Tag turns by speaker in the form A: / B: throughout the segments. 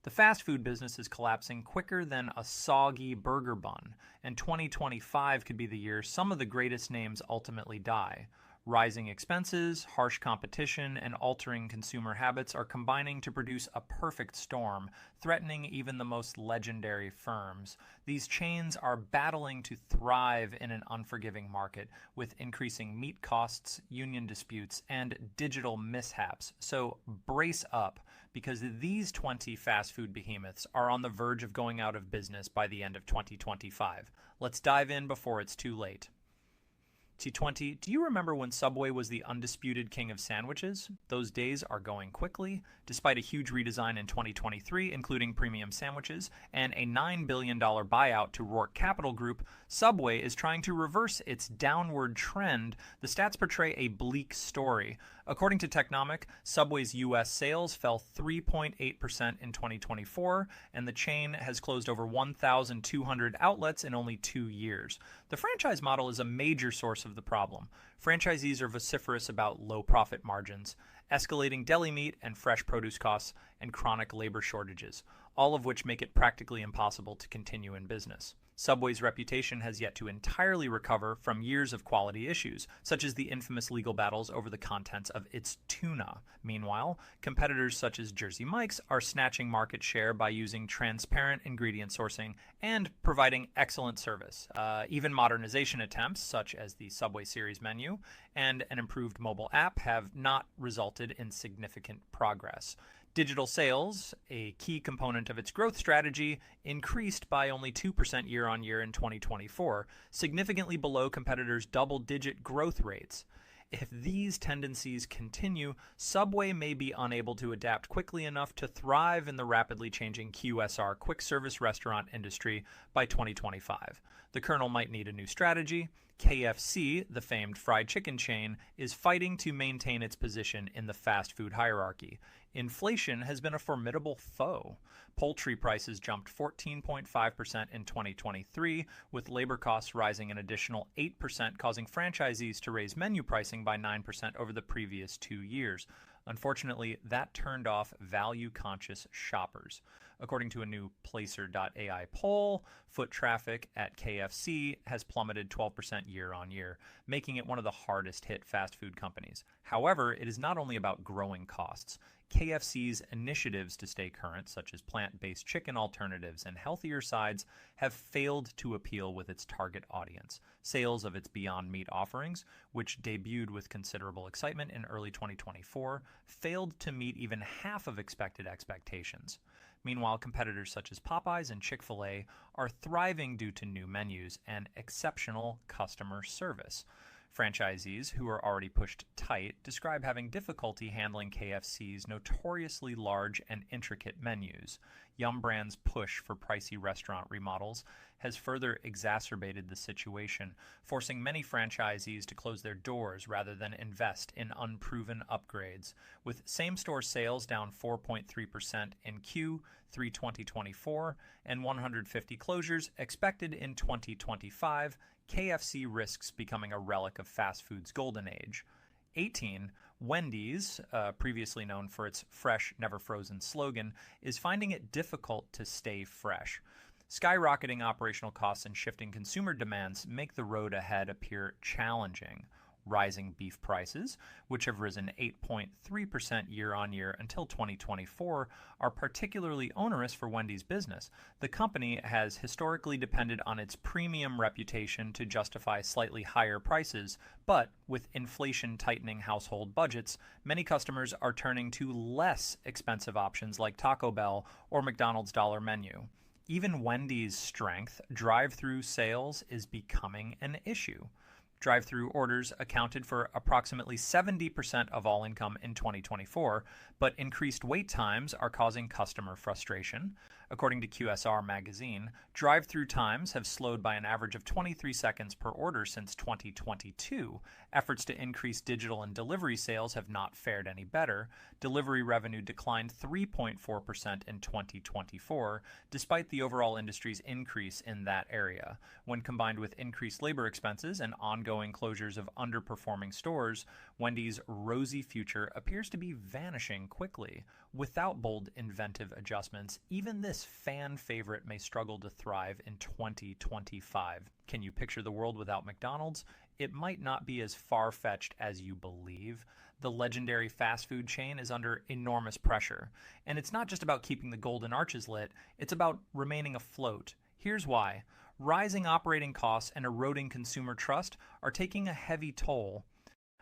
A: The fast food business is collapsing quicker than a soggy burger bun, and 2025 could be the year some of the greatest names ultimately die. Rising expenses, harsh competition, and altering consumer habits are combining to produce a perfect storm, threatening even the most legendary firms. These chains are battling to thrive in an unforgiving market, with increasing meat costs, union disputes, and digital mishaps. So brace up, because these 20 fast food behemoths are on the verge of going out of business by the end of 2025. Let's dive in before it's too late. T20, do you remember when Subway was the undisputed king of sandwiches? Those days are going quickly. Despite a huge redesign in 2023, including premium sandwiches, and a $9 billion buyout to Rourke Capital Group, Subway is trying to reverse its downward trend. The stats portray a bleak story. According to Technomic, Subway's U.S. sales fell 3.8% in 2024, and the chain has closed over 1,200 outlets in only 2 years. The franchise model is a major source of the problem. Franchisees are vociferous about low profit margins, escalating deli meat and fresh produce costs, and chronic labor shortages, all of which make it practically impossible to continue in business. Subway's reputation has yet to entirely recover from years of quality issues, such as the infamous legal battles over the contents of its tuna. Meanwhile, competitors such as Jersey Mike's are snatching market share by using transparent ingredient sourcing and providing excellent service. Even modernization attempts, such as the Subway Series menu and an improved mobile app, have not resulted in significant progress. Digital sales, a key component of its growth strategy, increased by only 2% year on year in 2024, significantly below competitors' double-digit growth rates. If these tendencies continue, Subway may be unable to adapt quickly enough to thrive in the rapidly changing QSR quick service restaurant industry by 2025. The Colonel might need a new strategy. KFC, the famed fried chicken chain, is fighting to maintain its position in the fast food hierarchy. Inflation has been a formidable foe. Poultry prices jumped 14.5% in 2023, with labor costs rising an additional 8%, causing franchisees to raise menu pricing by 9% over the previous 2 years. Unfortunately, that turned off value-conscious shoppers. According to a new Placer.ai poll, foot traffic at KFC has plummeted 12% year on year, making it one of the hardest hit fast food companies. However, it is not only about growing costs. KFC's initiatives to stay current, such as plant-based chicken alternatives and healthier sides, have failed to appeal with its target audience. Sales of its Beyond Meat offerings, which debuted with considerable excitement in early 2024, failed to meet even half of expected expectations. Meanwhile, competitors such as Popeyes and Chick-fil-A are thriving due to new menus and exceptional customer service. Franchisees, who are already pushed tight, describe having difficulty handling KFC's notoriously large and intricate menus. Yum Brand's push for pricey restaurant remodels has further exacerbated the situation, forcing many franchisees to close their doors rather than invest in unproven upgrades. With same-store sales down 4.3% in Q3 2024 and 150 closures expected in 2025, KFC risks becoming a relic of fast food's golden age. 18. Wendy's, previously known for its fresh, never frozen slogan, is finding it difficult to stay fresh. Skyrocketing operational costs and shifting consumer demands make the road ahead appear challenging. Rising beef prices, which have risen 8.3% year on year until 2024, are particularly onerous for Wendy's business. The company has historically depended on its premium reputation to justify slightly higher prices, but with inflation tightening household budgets, many customers are turning to less expensive options like Taco Bell or McDonald's dollar menu. Even Wendy's strength, drive-through sales, is becoming an issue. Drive-through orders accounted for approximately 70% of all income in 2024, but increased wait times are causing customer frustration. According to QSR magazine, drive-through times have slowed by an average of 23 seconds per order since 2022. Efforts to increase digital and delivery sales have not fared any better. Delivery revenue declined 3.4% in 2024, despite the overall industry's increase in that area. When combined with increased labor expenses and ongoing ongoing closures of underperforming stores, Wendy's rosy future appears to be vanishing quickly. Without bold, inventive adjustments, even this fan favorite may struggle to thrive in 2025. Can you picture the world without McDonald's? It might not be as far-fetched as you believe. The legendary fast food chain is under enormous pressure. And it's not just about keeping the golden arches lit, it's about remaining afloat. Here's why. Rising operating costs and eroding consumer trust are taking a heavy toll.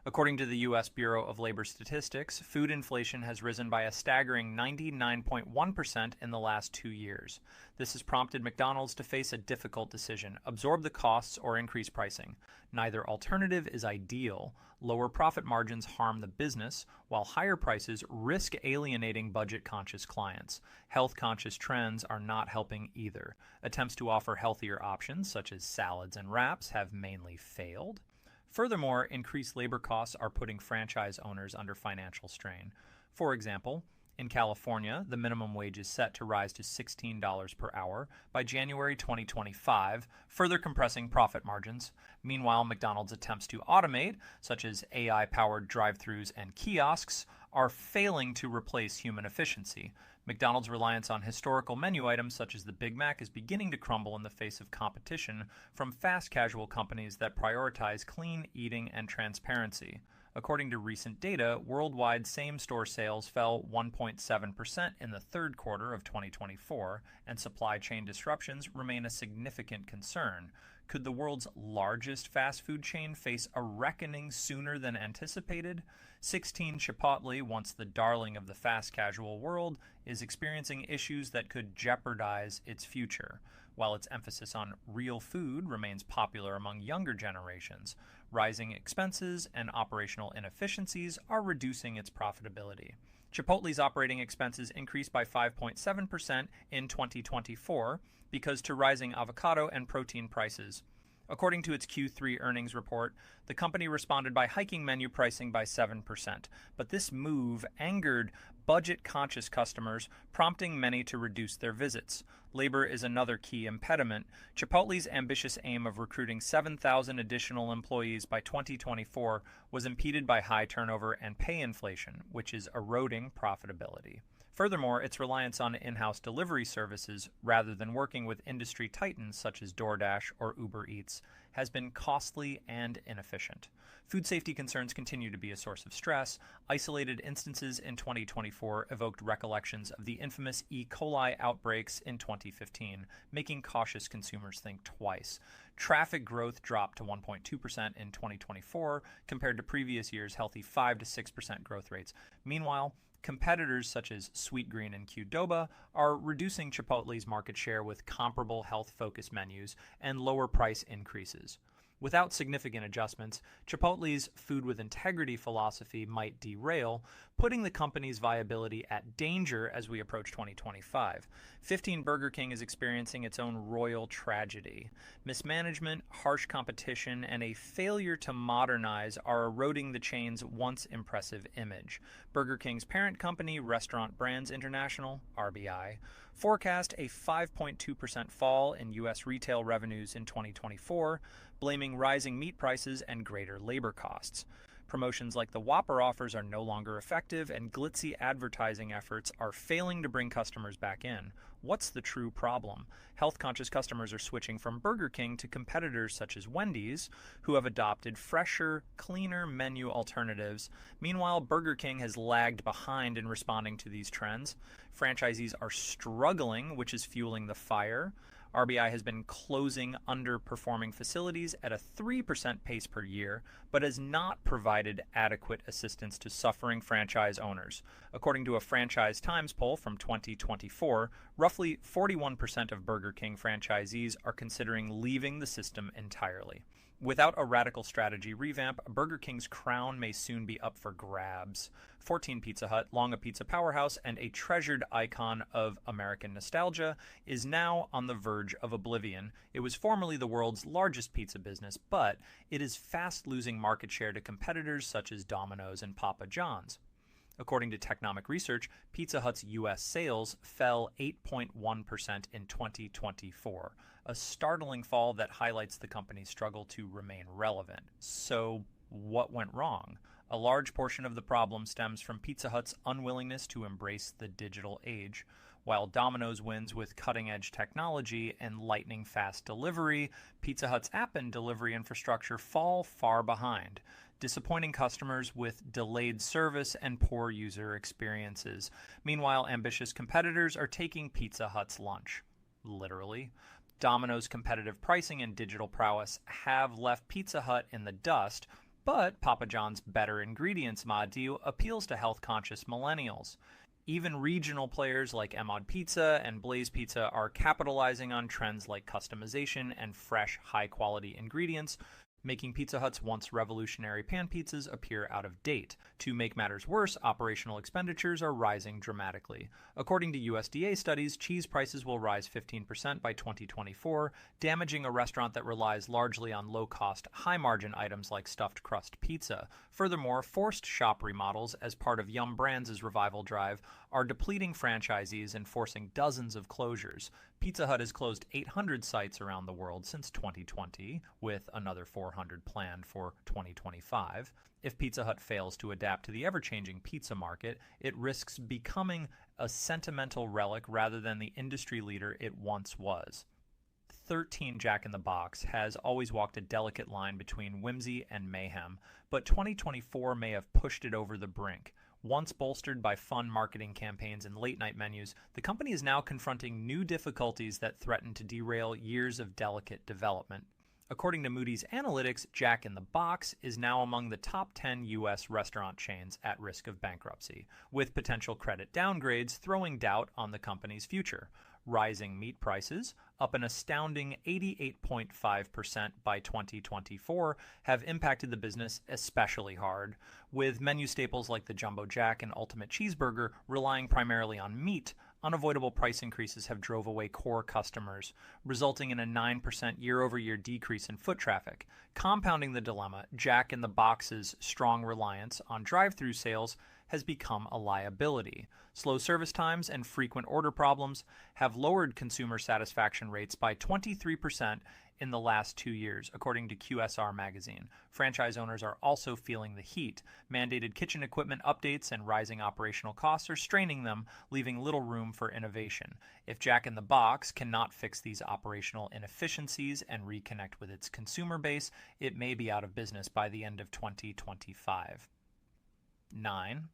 A: According to the U.S. Bureau of Labor Statistics, food inflation has risen by a staggering 99.1% in the last 2 years. This has prompted McDonald's to face a difficult decision: absorb the costs or increase pricing. Neither alternative is ideal. Lower profit margins harm the business, while higher prices risk alienating budget-conscious clients. Health-conscious trends are not helping either. Attempts to offer healthier options, such as salads and wraps, have mainly failed. Furthermore, increased labor costs are putting franchise owners under financial strain. For example, in California, the minimum wage is set to rise to $16 per hour by January 2025, further compressing profit margins. Meanwhile, McDonald's attempts to automate, such as AI-powered drive-thrus and kiosks, are failing to replace human efficiency. McDonald's reliance on historical menu items such as the Big Mac is beginning to crumble in the face of competition from fast casual companies that prioritize clean eating and transparency. According to recent data, worldwide same-store sales fell 1.7% in the third quarter of 2024, and supply chain disruptions remain a significant concern. Could the world's largest fast food chain face a reckoning sooner than anticipated? 16 Chipotle, once the darling of the fast casual world, is experiencing issues that could jeopardize its future. While its emphasis on real food remains popular among younger generations, rising expenses and operational inefficiencies are reducing its profitability. Chipotle's operating expenses increased by 5.7% in 2024 because to rising avocado and protein prices. According to its Q3 earnings report, the company responded by hiking menu pricing by 7%, but this move angered budget-conscious customers, prompting many to reduce their visits. Labor is another key impediment. Chipotle's ambitious aim of recruiting 7,000 additional employees by 2024 was impeded by high turnover and pay inflation, which is eroding profitability. Furthermore, its reliance on in-house delivery services, rather than working with industry titans such as DoorDash or Uber Eats, has been costly and inefficient. Food safety concerns continue to be a source of stress. Isolated instances in 2024 evoked recollections of the infamous E. coli outbreaks in 2015, making cautious consumers think twice. Traffic growth dropped to 1.2% in 2024, compared to previous years' healthy 5 to 6% growth rates. Meanwhile, competitors such as Sweetgreen and Qdoba are reducing Chipotle's market share with comparable health-focused menus and lower price increases. Without significant adjustments, Chipotle's food with integrity philosophy might derail, putting the company's viability at danger as we approach 2025. 15 Burger King is experiencing its own royal tragedy. Mismanagement, harsh competition, and a failure to modernize are eroding the chain's once impressive image. Burger King's parent company, Restaurant Brands International, RBI, forecast a 5.2% fall in U.S. retail revenues in 2024, blaming rising meat prices and greater labor costs. Promotions like the Whopper offers are no longer effective, and glitzy advertising efforts are failing to bring customers back in. What's the true problem? Health-conscious customers are switching from Burger King to competitors such as Wendy's, who have adopted fresher, cleaner menu alternatives. Meanwhile, Burger King has lagged behind in responding to these trends. Franchisees are struggling, which is fueling the fire. RBI has been closing underperforming facilities at a 3% pace per year, but has not provided adequate assistance to suffering franchise owners. According to a Franchise Times poll from 2024, roughly 41% of Burger King franchisees are considering leaving the system entirely. Without a radical strategy revamp, Burger King's crown may soon be up for grabs. 14 Pizza Hut, long a pizza powerhouse and a treasured icon of American nostalgia, is now on the verge of oblivion. It was formerly the world's largest pizza business, but it is fast losing market share to competitors such as Domino's and Papa John's. According to Technomic Research, Pizza Hut's U.S. sales fell 8.1% in 2024, a startling fall that highlights the company's struggle to remain relevant. So, what went wrong? A large portion of the problem stems from Pizza Hut's unwillingness to embrace the digital age. While Domino's wins with cutting-edge technology and lightning-fast delivery, Pizza Hut's app and delivery infrastructure fall far behind, disappointing customers with delayed service and poor user experiences. Meanwhile, ambitious competitors are taking Pizza Hut's lunch. Literally. Domino's competitive pricing and digital prowess have left Pizza Hut in the dust, but Papa John's better ingredients mod deal appeals to health-conscious millennials. Even regional players like Emod Pizza and Blaze Pizza are capitalizing on trends like customization and fresh, high-quality ingredients, making Pizza Hut's once revolutionary pan pizzas appear out of date. To make matters worse, operational expenditures are rising dramatically. According to USDA studies, cheese prices will rise 15% by 2024, damaging a restaurant that relies largely on low-cost, high-margin items like stuffed crust pizza. Furthermore, forced shop remodels as part of Yum Brands' revival drive are depleting franchisees and forcing dozens of closures. Pizza Hut has closed 800 sites around the world since 2020, with another 400 planned for 2025. If Pizza Hut fails to adapt to the ever-changing pizza market, it risks becoming a sentimental relic rather than the industry leader it once was. 13 Jack in the Box has always walked a delicate line between whimsy and mayhem, but 2024 may have pushed it over the brink. Once bolstered by fun marketing campaigns and late-night menus, the company is now confronting new difficulties that threaten to derail years of delicate development. According to Moody's Analytics, Jack in the Box is now among the top 10 U.S. restaurant chains at risk of bankruptcy, with potential credit downgrades throwing doubt on the company's future. Rising meat prices, up an astounding 88.5% by 2024, have impacted the business especially hard, with menu staples like the Jumbo Jack and Ultimate Cheeseburger relying primarily on meat. Unavoidable price increases have drove away core customers, resulting in a 9% year-over-year decrease in foot traffic. Compounding the dilemma, Jack in the Box's strong reliance on drive-through sales has become a liability. Slow service times and frequent order problems have lowered consumer satisfaction rates by 23% in the last 2 years, according to QSR magazine. Franchise owners are also feeling the heat. Mandated kitchen equipment updates and rising operational costs are straining them, leaving little room for innovation. If Jack in the Box cannot fix these operational inefficiencies and reconnect with its consumer base, it may be out of business by the end of 2025. 9.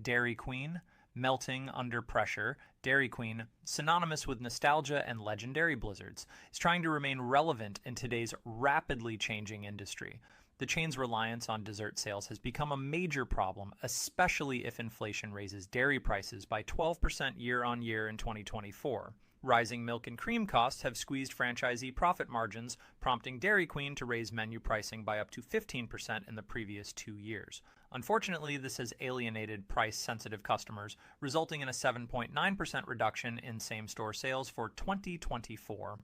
A: Dairy Queen, melting under pressure. Dairy Queen, synonymous with nostalgia and legendary blizzards, is trying to remain relevant in today's rapidly changing industry. The chain's reliance on dessert sales has become a major problem, especially if inflation raises dairy prices by 12% year-on-year in 2024. Rising milk and cream costs have squeezed franchisee profit margins, prompting Dairy Queen to raise menu pricing by up to 15% in the previous 2 years. Unfortunately, this has alienated price-sensitive customers, resulting in a 7.9% reduction in same-store sales for 2024.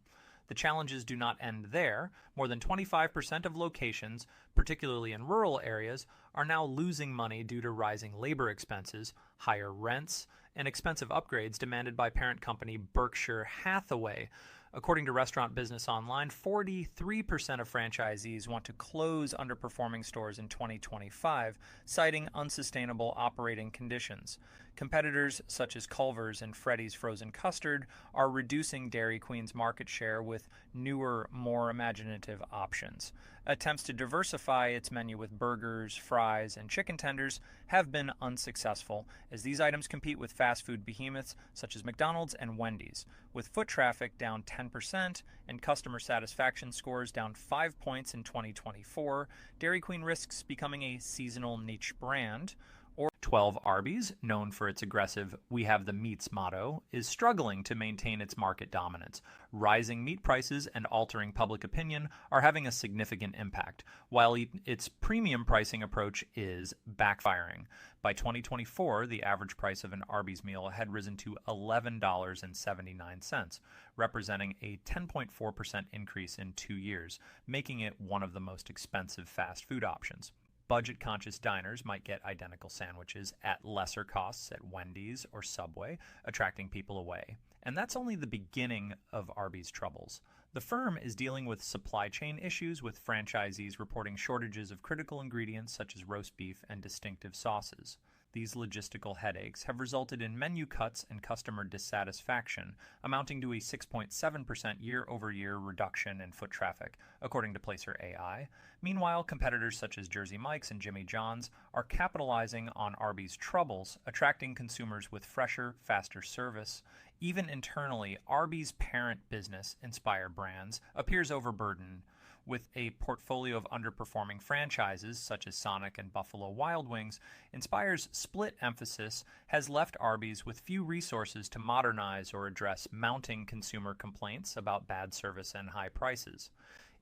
A: The challenges do not end there. More than 25% of locations, particularly in rural areas, are now losing money due to rising labor expenses, higher rents, and expensive upgrades demanded by parent company Berkshire Hathaway. According to Restaurant Business Online, 43% of franchisees want to close underperforming stores in 2025, citing unsustainable operating conditions. Competitors such as Culver's and Freddy's Frozen Custard are reducing Dairy Queen's market share with newer, more imaginative options. Attempts to diversify its menu with burgers, fries, and chicken tenders have been unsuccessful, as these items compete with fast food behemoths such as McDonald's and Wendy's. With foot traffic down 10% and customer satisfaction scores down 5 points in 2024, Dairy Queen risks becoming a seasonal niche brand. Or 12 Arby's, known for its aggressive "We have the meats" motto, is struggling to maintain its market dominance. Rising meat prices and altering public opinion are having a significant impact, while its premium pricing approach is backfiring. By 2024, the average price of an Arby's meal had risen to $11.79, representing a 10.4% increase in 2 years, making it one of the most expensive fast food options. Budget-conscious diners might get identical sandwiches at lesser costs at Wendy's or Subway, attracting people away. And that's only the beginning of Arby's troubles. The firm is dealing with supply chain issues, with franchisees reporting shortages of critical ingredients such as roast beef and distinctive sauces. These logistical headaches have resulted in menu cuts and customer dissatisfaction, amounting to a 6.7% year-over-year reduction in foot traffic, according to Placer AI. Meanwhile, competitors such as Jersey Mike's and Jimmy John's are capitalizing on Arby's troubles, attracting consumers with fresher, faster service. Even internally, Arby's parent business, Inspire Brands, appears overburdened, with a portfolio of underperforming franchises such as Sonic and Buffalo Wild Wings. Inspire's split emphasis has left Arby's with few resources to modernize or address mounting consumer complaints about bad service and high prices.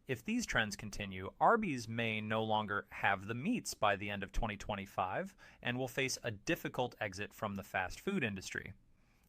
A: If these trends continue, Arby's may no longer have the meats by the end of 2025 and will face a difficult exit from the fast food industry.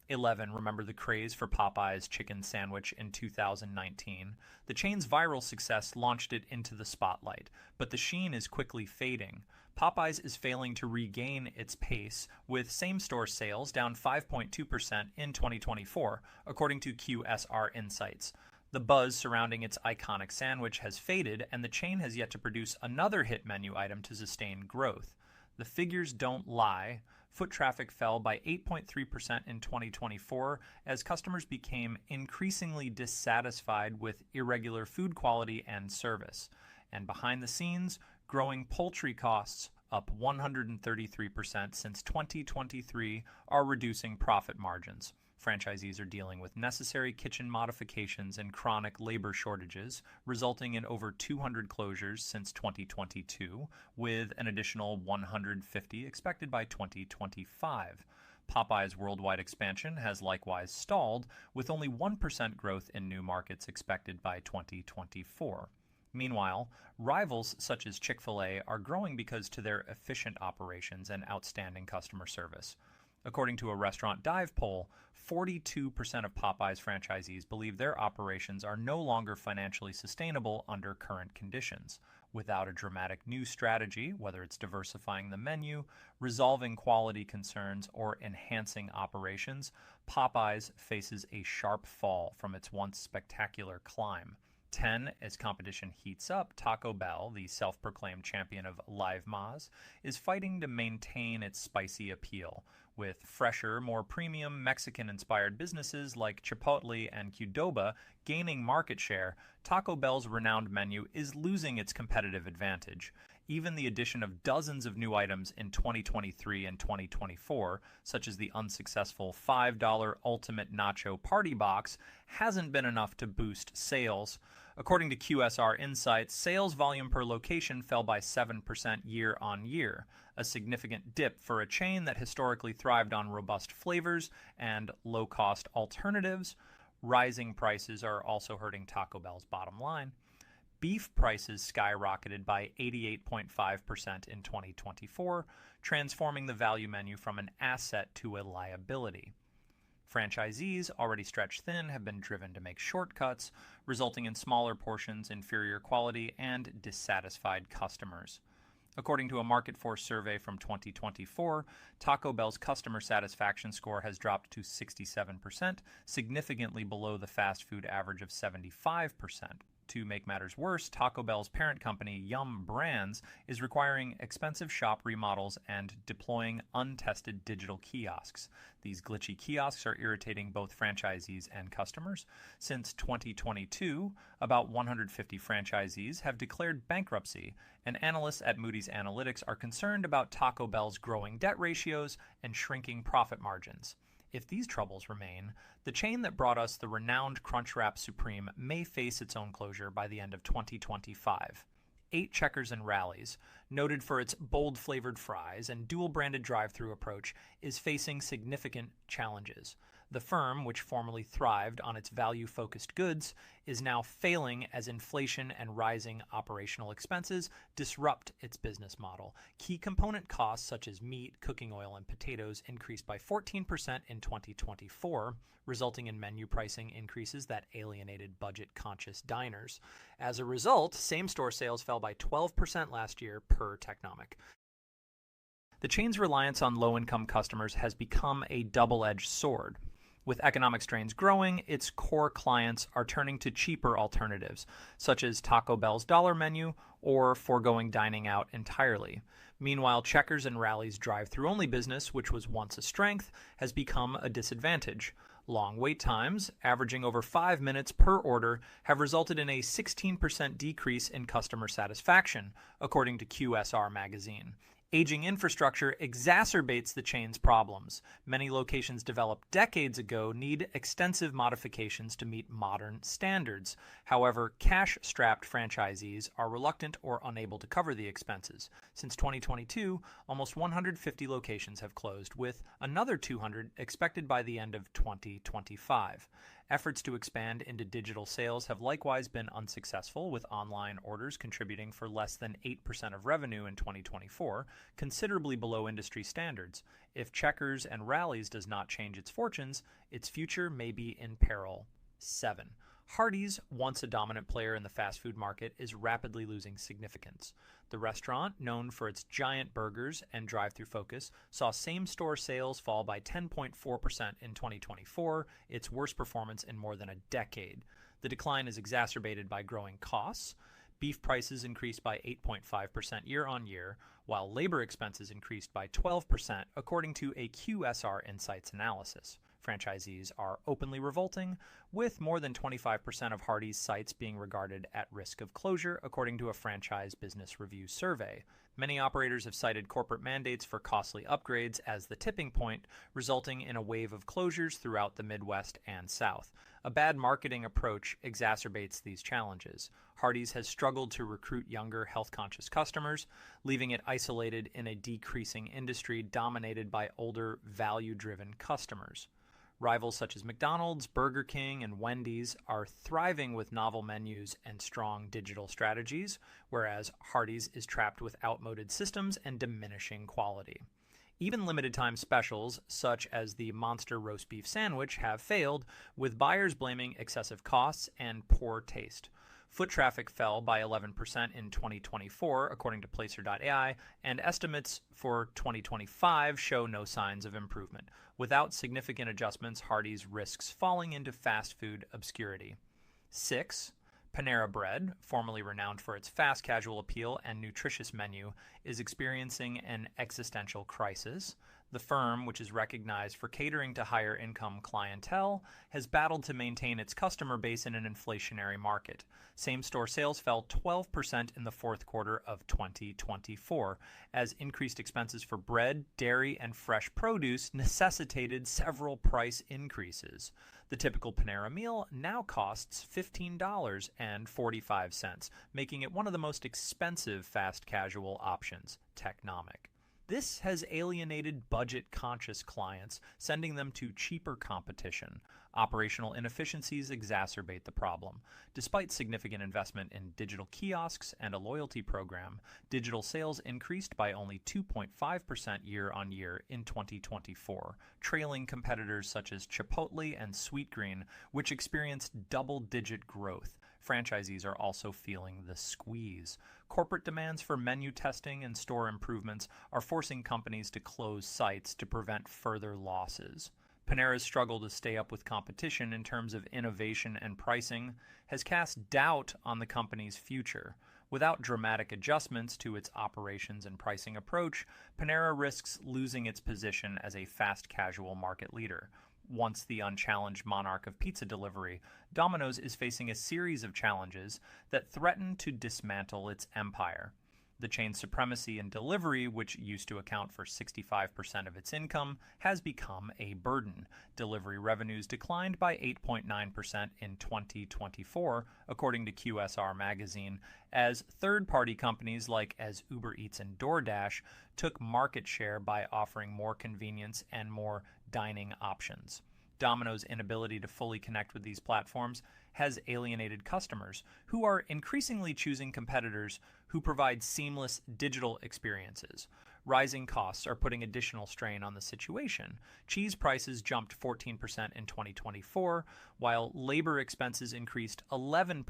A: 11. Remember the craze for Popeye's chicken sandwich in 2019? The chain's viral success launched it into the spotlight, but the sheen is quickly fading. Popeye's is failing to regain its pace, with same-store sales down 5.2% in 2024, according to QSR Insights. The buzz surrounding its iconic sandwich has faded, and the chain has yet to produce another hit menu item to sustain growth. The figures don't lie. Foot traffic fell by 8.3% in 2024 as customers became increasingly dissatisfied with irregular food quality and service. And behind the scenes, growing poultry costs, up 133% since 2023, are reducing profit margins. Franchisees are dealing with necessary kitchen modifications and chronic labor shortages, resulting in over 200 closures since 2022, with an additional 150 expected by 2025. Popeye's worldwide expansion has likewise stalled, with only 1% growth in new markets expected by 2024. Meanwhile, rivals such as Chick-fil-A are growing because to their efficient operations and outstanding customer service. According to a restaurant dive poll, 42% of Popeye's franchisees believe their operations are no longer financially sustainable under current conditions. Without a dramatic new strategy, whether it's diversifying the menu, resolving quality concerns, or enhancing operations, Popeye's faces a sharp fall from its once spectacular climb. 10. As competition heats up, Taco Bell, the self-proclaimed champion of live Mas, is fighting to maintain its spicy appeal. With fresher, more premium Mexican-inspired businesses like Chipotle and Qdoba gaining market share, Taco Bell's renowned menu is losing its competitive advantage. Even the addition of dozens of new items in 2023 and 2024, such as the unsuccessful $5 Ultimate Nacho Party Box, hasn't been enough to boost sales. According to QSR Insights, sales volume per location fell by 7% year on year, a significant dip for a chain that historically thrived on robust flavors and low-cost alternatives. Rising prices are also hurting Taco Bell's bottom line. Beef prices skyrocketed by 88.5% in 2024, transforming the value menu from an asset to a liability. Franchisees, already stretched thin, have been driven to make shortcuts, resulting in smaller portions, inferior quality, and dissatisfied customers. According to a Market Force survey from 2024, Taco Bell's customer satisfaction score has dropped to 67%, significantly below the fast food average of 75%. To make matters worse, Taco Bell's parent company, Yum Brands, is requiring expensive shop remodels and deploying untested digital kiosks. These glitchy kiosks are irritating both franchisees and customers. Since 2022, about 150 franchisees have declared bankruptcy, and analysts at Moody's Analytics are concerned about Taco Bell's growing debt ratios and shrinking profit margins. If these troubles remain, the chain that brought us the renowned Crunchwrap Supreme may face its own closure by the end of 2025. 8 Checkers and Rallies, noted for its bold-flavored fries and dual-branded drive-thru approach, is facing significant challenges. The firm, which formerly thrived on its value-focused goods, is now failing as inflation and rising operational expenses disrupt its business model. Key component costs such as meat, cooking oil, and potatoes increased by 14% in 2024, resulting in menu pricing increases that alienated budget-conscious diners. As a result, same-store sales fell by 12% last year per Technomic. The chain's reliance on low-income customers has become a double-edged sword. With economic strains growing, its core clients are turning to cheaper alternatives, such as Taco Bell's dollar menu or foregoing dining out entirely. Meanwhile, Checkers and Rally's drive-thru only business, which was once a strength, has become a disadvantage. Long wait times, averaging over 5 minutes per order, have resulted in a 16% decrease in customer satisfaction, according to QSR magazine. Aging infrastructure exacerbates the chain's problems. Many locations developed decades ago need extensive modifications to meet modern standards. However, cash-strapped franchisees are reluctant or unable to cover the expenses. Since 2022, almost 150 locations have closed, with another 200 expected by the end of 2025. Efforts to expand into digital sales have likewise been unsuccessful, with online orders contributing for less than 8% of revenue in 2024, considerably below industry standards. If Checkers and Rally's does not change its fortunes, its future may be in peril. 7. Hardee's, once a dominant player in the fast food market, is rapidly losing significance. The restaurant, known for its giant burgers and drive-thru focus, saw same-store sales fall by 10.4% in 2024, its worst performance in more than a decade. The decline is exacerbated by growing costs. Beef prices increased by 8.5% year-on-year, while labor expenses increased by 12%, according to a QSR Insights analysis. Franchisees are openly revolting, with more than 25% of Hardee's sites being regarded at risk of closure, according to a Franchise Business Review survey. Many operators have cited corporate mandates for costly upgrades as the tipping point, resulting in a wave of closures throughout the Midwest and South. A bad marketing approach exacerbates these challenges. Hardee's has struggled to recruit younger, health-conscious customers, leaving it isolated in a decreasing industry dominated by older, value-driven customers. Rivals such as McDonald's, Burger King, and Wendy's are thriving with novel menus and strong digital strategies, whereas Hardee's is trapped with outmoded systems and diminishing quality. Even limited-time specials, such as the Monster Roast Beef Sandwich, have failed, with buyers blaming excessive costs and poor taste. Foot traffic fell by 11% in 2024, according to Placer.ai, and estimates for 2025 show no signs of improvement. Without significant adjustments, Hardee's risks falling into fast food obscurity. 6. Panera Bread, formerly renowned for its fast casual appeal and nutritious menu, is experiencing an existential crisis. The firm, which is recognized for catering to higher-income clientele, has battled to maintain its customer base in an inflationary market. Same-store sales fell 12% in the fourth quarter of 2024, as increased expenses for bread, dairy, and fresh produce necessitated several price increases. The typical Panera meal now costs $15.45, making it one of the most expensive fast casual options. Technomic. This has alienated budget-conscious clients, sending them to cheaper competition. Operational inefficiencies exacerbate the problem. Despite significant investment in digital kiosks and a loyalty program, digital sales increased by only 2.5% year-on-year in 2024, trailing competitors such as Chipotle and Sweetgreen, which experienced double-digit growth. Franchisees are also feeling the squeeze. Corporate demands for menu testing and store improvements are forcing companies to close sites to prevent further losses. Panera's struggle to stay up with competition in terms of innovation and pricing has cast doubt on the company's future. Without dramatic adjustments to its operations and pricing approach, Panera risks losing its position as a fast casual market leader. Once the unchallenged monarch of pizza delivery, Domino's is facing a series of challenges that threaten to dismantle its empire. The chain's supremacy in delivery, which used to account for 65% of its income, has become a burden. Delivery revenues declined by 8.9% in 2024, according to QSR magazine, as third-party companies like as Uber Eats and DoorDash took market share by offering more convenience and more dining options. Domino's inability to fully connect with these platforms has alienated customers who are increasingly choosing competitors who provide seamless digital experiences. Rising costs are putting additional strain on the situation. Cheese prices jumped 14% in 2024, while labor expenses increased 11%,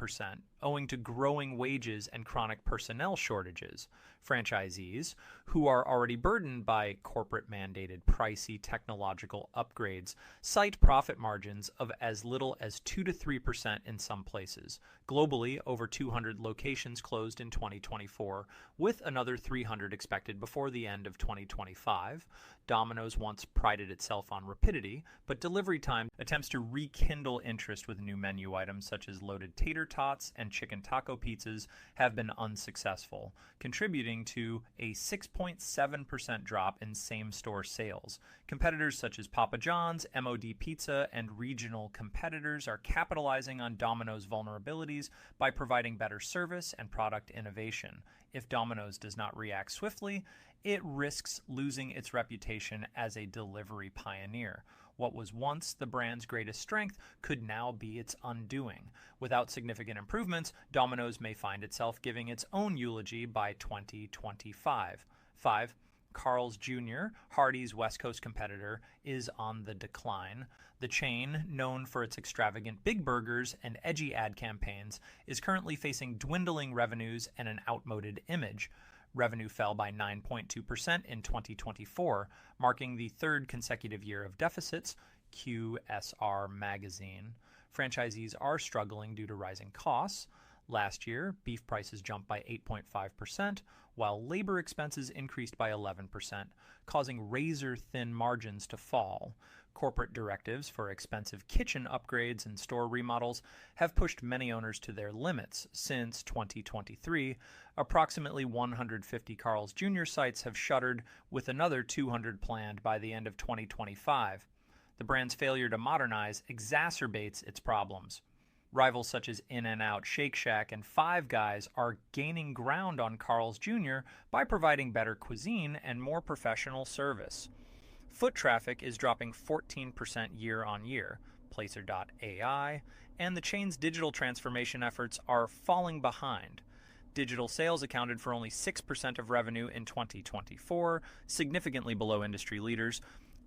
A: owing to growing wages and chronic personnel shortages. Franchisees, who are already burdened by corporate-mandated pricey technological upgrades, cite profit margins of as little as 2 to 3% in some places. Globally, over 200 locations closed in 2024, with another 300 expected before the end of 2025. Domino's once prided itself on rapidity, but delivery time attempts to rekindle interest with new menu items such as loaded tater tots and chicken taco pizzas have been unsuccessful, contributing to a 6.7% drop in same-store sales. Competitors such as Papa John's, MOD Pizza, and regional competitors are capitalizing on Domino's vulnerabilities by providing better service and product innovation. If Domino's does not react swiftly, it risks losing its reputation as a delivery pioneer. What was once the brand's greatest strength could now be its undoing. Without significant improvements, Domino's may find itself giving its own eulogy by 2025. 5. Carl's Jr., Hardee's West Coast competitor, is on the decline. The chain, known for its extravagant big burgers and edgy ad campaigns, is currently facing dwindling revenues and an outmoded image. Revenue fell by 9.2% in 2024, marking the third consecutive year of deficits, QSR magazine. Franchisees are struggling due to rising costs. Last year, beef prices jumped by 8.5%, while labor expenses increased by 11%, causing razor-thin margins to fall. Corporate directives for expensive kitchen upgrades and store remodels have pushed many owners to their limits. Since 2023, approximately 150 Carl's Jr. sites have shuttered, with another 200 planned by the end of 2025. The brand's failure to modernize exacerbates its problems. Rivals such as In-N-Out, Shake Shack, and Five Guys are gaining ground on Carl's Jr. by providing better cuisine and more professional service. Foot traffic is dropping 14% year on year, Placer.ai, and the chain's digital transformation efforts are falling behind. Digital sales accounted for only 6% of revenue in 2024, significantly below industry leaders.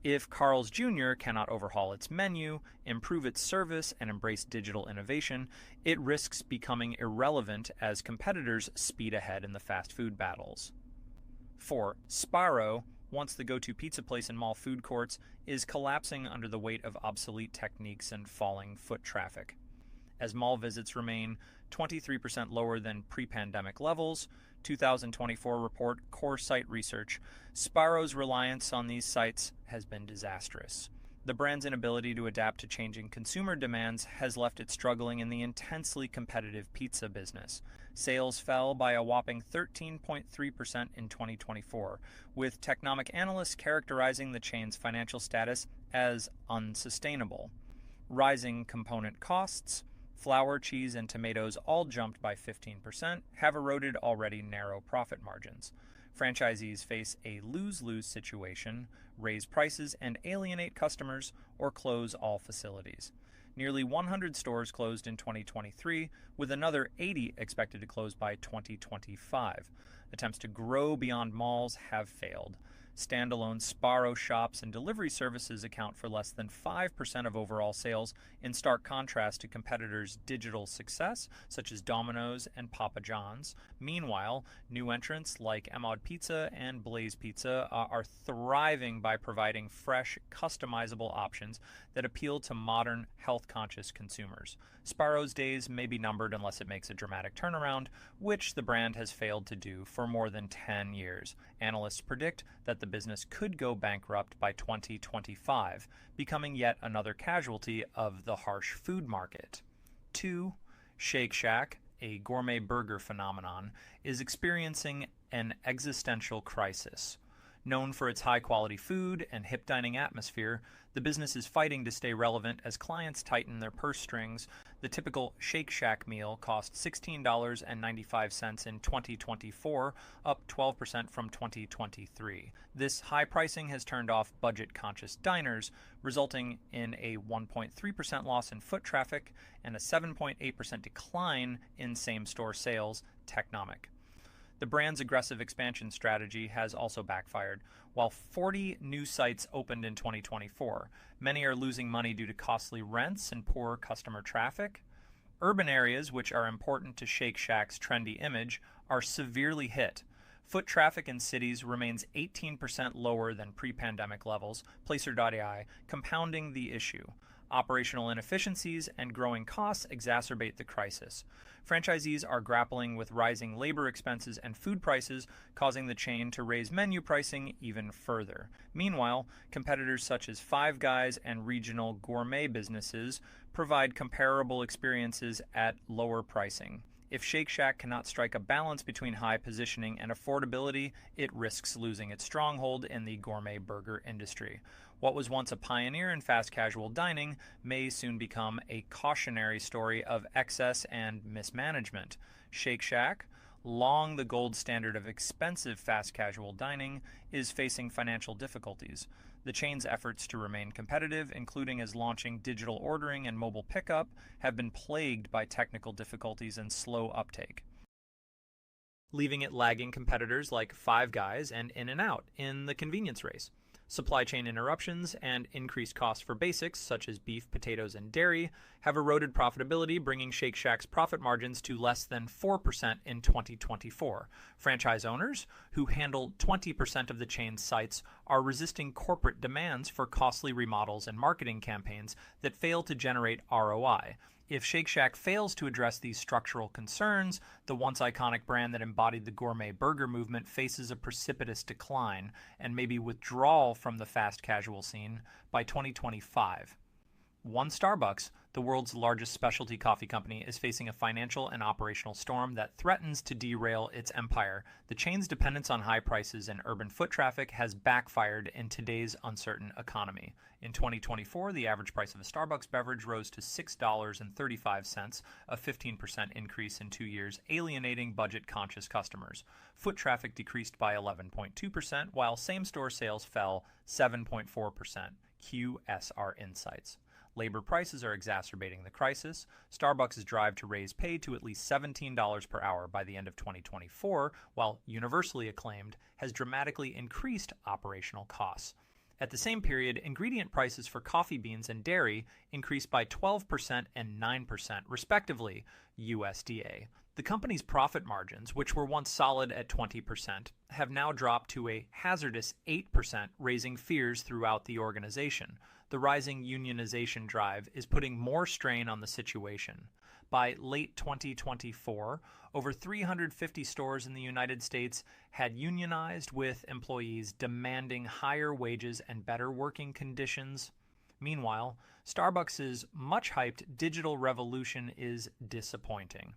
A: If Carl's Jr. cannot overhaul its menu, improve its service, and embrace digital innovation, it risks becoming irrelevant as competitors speed ahead in the fast food battles. 4. Sparrow, once the go-to pizza place in mall food courts, is collapsing under the weight of obsolete techniques and falling foot traffic. As mall visits remain 23% lower than pre-pandemic levels, 2024 report Core Site Research, Sparrow's reliance on these sites has been disastrous. The brand's inability to adapt to changing consumer demands has left it struggling in the intensely competitive pizza business. Sales fell by a whopping 13.3% in 2024, with Technomic analysts characterizing the chain's financial status as unsustainable. Rising component costs, flour, cheese, and tomatoes all jumped by 15%, have eroded already narrow profit margins. Franchisees face a lose-lose situation, raise prices and alienate customers, or close all facilities. Nearly 100 stores closed in 2023, with another 80 expected to close by 2025. Attempts to grow beyond malls have failed. Standalone Sparrow shops and delivery services account for less than 5% of overall sales, in stark contrast to competitors' digital success, such as Domino's and Papa John's. Meanwhile, new entrants like MOD Pizza and Blaze Pizza are thriving by providing fresh, customizable options that appeal to modern, health-conscious consumers. Sparrow's days may be numbered unless it makes a dramatic turnaround, which the brand has failed to do for more than 10 years. Analysts predict that the business could go bankrupt by 2025, becoming yet another casualty of the harsh food market. 2. Shake Shack, a gourmet burger phenomenon, is experiencing an existential crisis. Known for its high-quality food and hip dining atmosphere, the business is fighting to stay relevant as clients tighten their purse strings. The typical Shake Shack meal cost $16.95 in 2024, up 12% from 2023. This high pricing has turned off budget-conscious diners, resulting in a 1.3% loss in foot traffic and a 7.8% decline in same-store sales, Technomic. The brand's aggressive expansion strategy has also backfired. While 40 new sites opened in 2024, many are losing money due to costly rents and poor customer traffic. Urban areas, which are important to Shake Shack's trendy image, are severely hit. Foot traffic in cities remains 18% lower than pre-pandemic levels, Placer.ai compounding the issue. Operational inefficiencies and growing costs exacerbate the crisis. Franchisees are grappling with rising labor expenses and food prices, causing the chain to raise menu pricing even further. Meanwhile, competitors such as Five Guys and regional gourmet businesses provide comparable experiences at lower pricing. If Shake Shack cannot strike a balance between high positioning and affordability, it risks losing its stronghold in the gourmet burger industry. What was once a pioneer in fast casual dining may soon become a cautionary story of excess and mismanagement. Shake Shack, long the gold standard of expensive fast casual dining, is facing financial difficulties. The chain's efforts to remain competitive, including as launching digital ordering and mobile pickup, have been plagued by technical difficulties and slow uptake, leaving it lagging competitors like Five Guys and In-N-Out in the convenience race. Supply chain interruptions and increased costs for basics such as beef, potatoes, and dairy have eroded profitability, bringing Shake Shack's profit margins to less than 4% in 2024. Franchise owners, who handle 20% of the chain's sites, are resisting corporate demands for costly remodels and marketing campaigns that fail to generate ROI. If Shake Shack fails to address these structural concerns, the once iconic brand that embodied the gourmet burger movement faces a precipitous decline and maybe withdrawal from the fast casual scene by 2025. One Starbucks, the world's largest specialty coffee company, is facing a financial and operational storm that threatens to derail its empire. The chain's dependence on high prices and urban foot traffic has backfired in today's uncertain economy. In 2024, the average price of a Starbucks beverage rose to $6.35, a 15% increase in 2 years, alienating budget-conscious customers. Foot traffic decreased by 11.2%, while same-store sales fell 7.4%, QSR Insights. Labor prices are exacerbating the crisis. Starbucks' drive to raise pay to at least $17 per hour by the end of 2024, while universally acclaimed, has dramatically increased operational costs. At the same period, ingredient prices for coffee beans and dairy increased by 12% and 9%, respectively, USDA. The company's profit margins, which were once solid at 20%, have now dropped to a hazardous 8%, raising fears throughout the organization. The rising unionization drive is putting more strain on the situation. By late 2024, over 350 stores in the United States had unionized, with employees demanding higher wages and better working conditions. Meanwhile, Starbucks' much-hyped digital revolution is disappointing.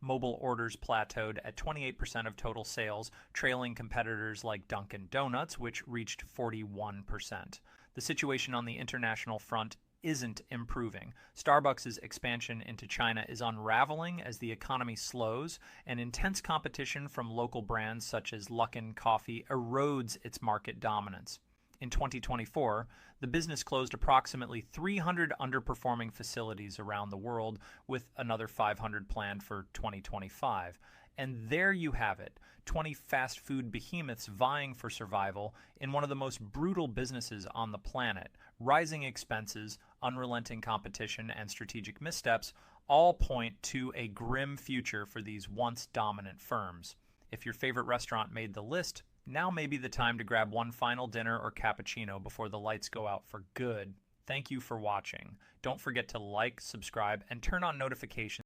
A: Mobile orders plateaued at 28% of total sales, trailing competitors like Dunkin' Donuts, which reached 41%. The situation on the international front isn't improving. Starbucks' expansion into China is unraveling as the economy slows, and intense competition from local brands such as Luckin Coffee erodes its market dominance. In 2024, the business closed approximately 300 underperforming facilities around the world, with another 500 planned for 2025. And there you have it, 20 fast food behemoths vying for survival in one of the most brutal businesses on the planet. Rising expenses, unrelenting competition, and strategic missteps all point to a grim future for these once dominant firms. If your favorite restaurant made the list, now may be the time to grab one final dinner or cappuccino before the lights go out for good. Thank you for watching. Don't forget to like, subscribe, and turn on notifications